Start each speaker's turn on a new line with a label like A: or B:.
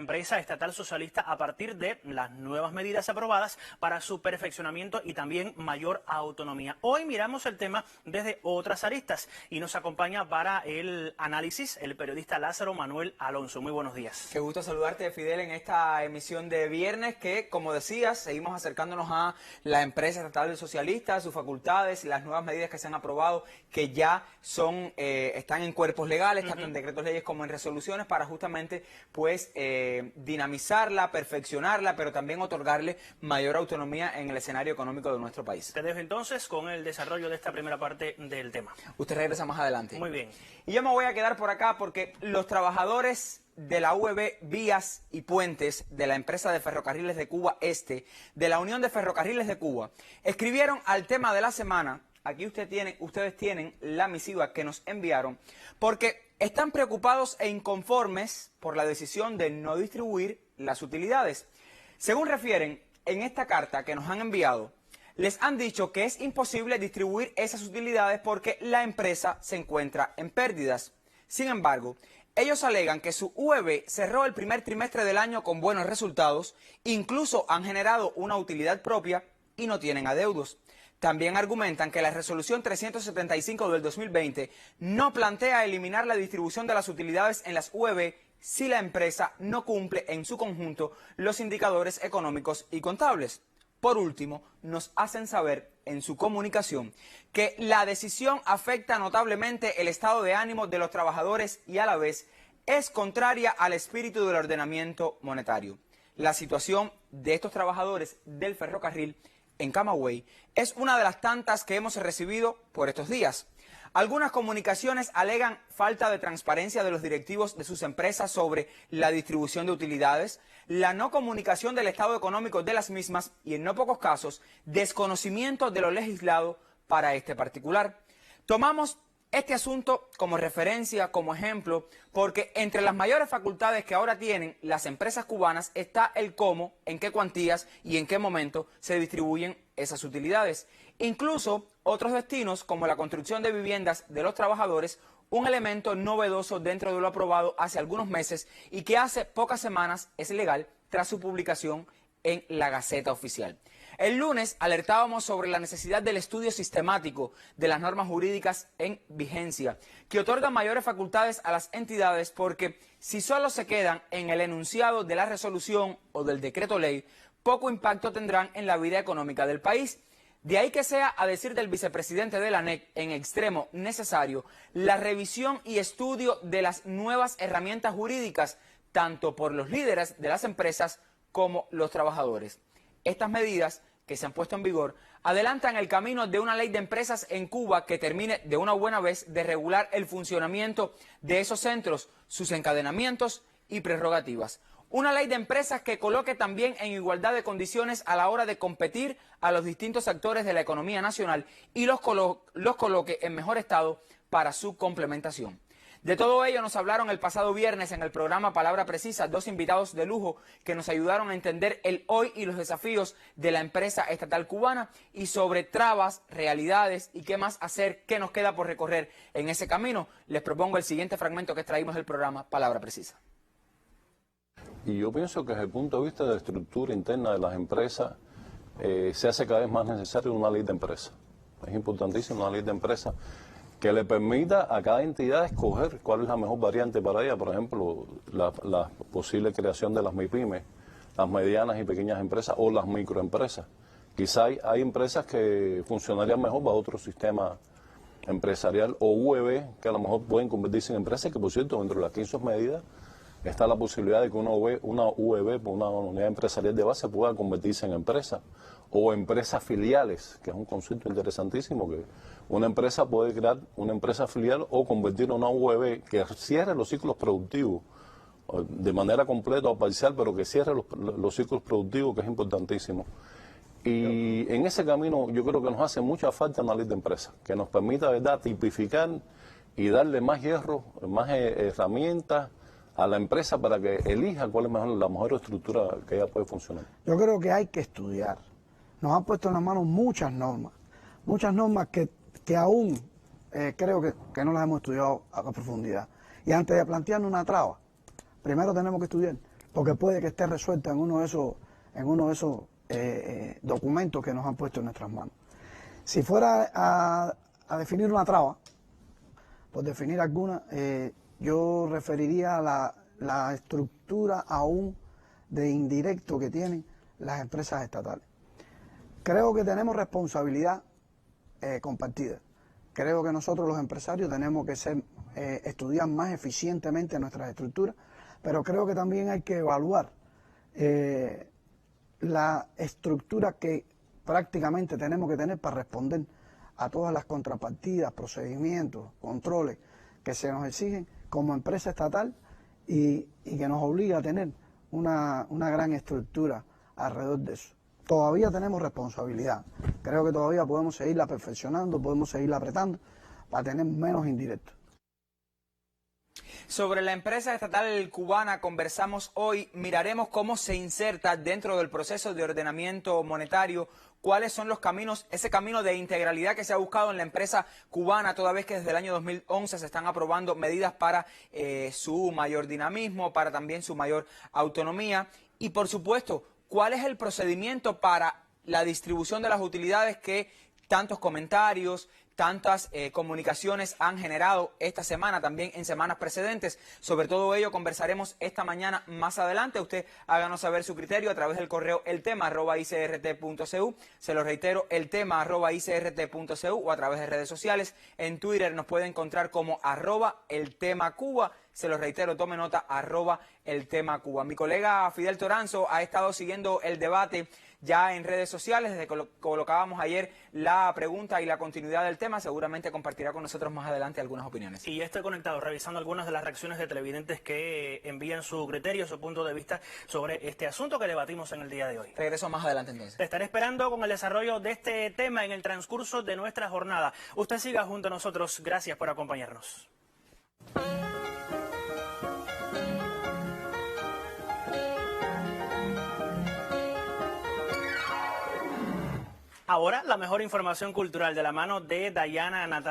A: empresa estatal socialista a partir de las nuevas medidas aprobadas para su perfeccionamiento y también mayor autonomía. Hoy miramos el tema desde otras aristas y nos acompaña para el análisis el periodista Lázaro Manuel Alonso. Muy buenos días.
B: Qué gusto saludarte, Fidel, en esta emisión de viernes que, como decías, seguimos acercándonos a la empresa estatal socialista, sus facultades, las nuevas medidas que se han aprobado, que ya son están en cuerpos legales, tanto en decretos leyes como en resoluciones, para justamente pues dinamizarla, perfeccionarla, pero también otorgarle mayor autonomía en el escenario económico de nuestro país.
A: Te dejo entonces con el desarrollo de esta primera parte del tema.
B: Usted regresa más adelante.
A: Muy bien.
B: Y yo me voy a quedar por acá porque los trabajadores de la UEB Vías y Puentes, de la empresa de Ferrocarriles de Cuba Este, de la Unión de Ferrocarriles de Cuba, escribieron al tema de la semana. Aquí ustedes tienen la misiva que nos enviaron, porque están preocupados e inconformes por la decisión de no distribuir las utilidades. Según refieren en esta carta que nos han enviado, les han dicho que es imposible distribuir esas utilidades porque la empresa se encuentra en pérdidas. Sin embargo, ellos alegan que su UEB cerró el primer trimestre del año con buenos resultados, incluso han generado una utilidad propia y no tienen adeudos. También argumentan que la resolución 375 del 2020 no plantea eliminar la distribución de las utilidades en las UEB si la empresa no cumple en su conjunto los indicadores económicos y contables. Por último, nos hacen saber en su comunicación que la decisión afecta notablemente el estado de ánimo de los trabajadores y a la vez es contraria al espíritu del ordenamiento monetario. La situación de estos trabajadores del ferrocarril en Camagüey es una de las tantas que hemos recibido por estos días. Algunas comunicaciones alegan falta de transparencia de los directivos de sus empresas sobre la distribución de utilidades, la no comunicación del estado económico de las mismas y, en no pocos casos, desconocimiento de lo legislado para este particular. Tomamos este asunto como referencia, como ejemplo, porque entre las mayores facultades que ahora tienen las empresas cubanas está el cómo, en qué cuantías y en qué momento se distribuyen esas utilidades. Incluso otros destinos, como la construcción de viviendas de los trabajadores, un elemento novedoso dentro de lo aprobado hace algunos meses y que hace pocas semanas es legal tras su publicación en la Gaceta Oficial. El lunes alertábamos sobre la necesidad del estudio sistemático de las normas jurídicas en vigencia, que otorgan mayores facultades a las entidades porque si solo se quedan en el enunciado de la resolución o del decreto ley, poco impacto tendrán en la vida económica del país. De ahí que sea, a decir del vicepresidente de la ANEC, en extremo necesario, la revisión y estudio de las nuevas herramientas jurídicas, tanto por los líderes de las empresas como los trabajadores. Estas medidas que se han puesto en vigor adelantan el camino de una ley de empresas en Cuba que termine de una buena vez de regular el funcionamiento de esos centros, sus encadenamientos y prerrogativas. Una ley de empresas que coloque también en igualdad de condiciones a la hora de competir a los distintos actores de la economía nacional y los coloque en mejor estado para su complementación. De todo ello nos hablaron el pasado viernes en el programa Palabra Precisa dos invitados de lujo que nos ayudaron a entender el hoy y los desafíos de la empresa estatal cubana y sobre trabas, realidades y qué más hacer, qué nos queda por recorrer en ese camino. Les propongo el siguiente fragmento que extraímos del programa Palabra Precisa.
C: Y yo pienso que desde el punto de vista de la estructura interna de las empresas se hace cada vez más necesaria una ley de empresa. Es importantísima una ley de empresa que le permita a cada entidad escoger cuál es la mejor variante para ella. Por ejemplo, la posible creación de las MIPYMES, las medianas y pequeñas empresas o las microempresas. Quizá hay empresas que funcionarían mejor bajo otro sistema empresarial o UEB, que a lo mejor pueden convertirse en empresas, que por cierto, dentro de las 15 medidas está la posibilidad de que una UEB, una unidad empresarial de base, pueda convertirse en empresa, o empresas filiales, que es un concepto interesantísimo, que una empresa puede crear una empresa filial o convertir una UEB que cierre los ciclos productivos de manera completa o parcial, pero que cierre los ciclos productivos, que es importantísimo. Y en ese camino yo creo que nos hace mucha falta una ley de empresas, que nos permita, ¿verdad?, tipificar y darle más hierro, más herramientas a la empresa para que elija cuál es la mejor estructura que ella puede funcionar.
D: Yo creo que hay que estudiar. Nos han puesto en las manos muchas normas que aún creo que no las hemos estudiado a profundidad. Y antes de plantearnos una traba, primero tenemos que estudiar porque puede que esté resuelta en uno de esos documentos que nos han puesto en nuestras manos. Si fuera a definir una traba, por definir alguna, yo referiría a la estructura aún de indirecto que tienen las empresas estatales. Creo que tenemos responsabilidad compartida. Creo que nosotros los empresarios tenemos que estudiar más eficientemente nuestras estructuras, pero creo que también hay que evaluar la estructura que prácticamente tenemos que tener para responder a todas las contrapartidas, procedimientos, controles que se nos exigen como empresa estatal y que nos obliga a tener una gran estructura alrededor de eso. Todavía tenemos responsabilidad. Creo que todavía podemos seguirla perfeccionando, podemos seguirla apretando para tener menos indirectos.
B: Sobre la empresa estatal cubana conversamos hoy. Miraremos cómo se inserta dentro del proceso de ordenamiento monetario, cuáles son los caminos, ese camino de integralidad que se ha buscado en la empresa cubana, toda vez que desde el año 2011 se están aprobando medidas para su mayor dinamismo, para también su mayor autonomía. Y por supuesto, ¿cuál es el procedimiento para la distribución de las utilidades que tantos comentarios, tantas comunicaciones han generado esta semana, también en semanas precedentes? Sobre todo ello conversaremos esta mañana más adelante. Usted háganos saber su criterio a través del correo eltema@icrt.cu. Se lo reitero, eltema@icrt.cu, o a través de redes sociales. En Twitter nos puede encontrar como @eltemacuba. Se lo reitero, tome nota, @eltemacuba. Mi colega Fidel Toranzo ha estado siguiendo el debate ya en redes sociales, desde que colocábamos ayer la pregunta y la continuidad del tema. Seguramente compartirá con nosotros más adelante algunas opiniones.
A: Y ya estoy conectado, revisando algunas de las reacciones de televidentes que envían su criterio, su punto de vista sobre este asunto que debatimos en el día de hoy.
B: Regreso más adelante entonces.
A: Te estaré esperando con el desarrollo de este tema en el transcurso de nuestra jornada. Usted siga junto a nosotros. Gracias por acompañarnos. Ahora, la mejor información cultural de la mano de Dayana Natal.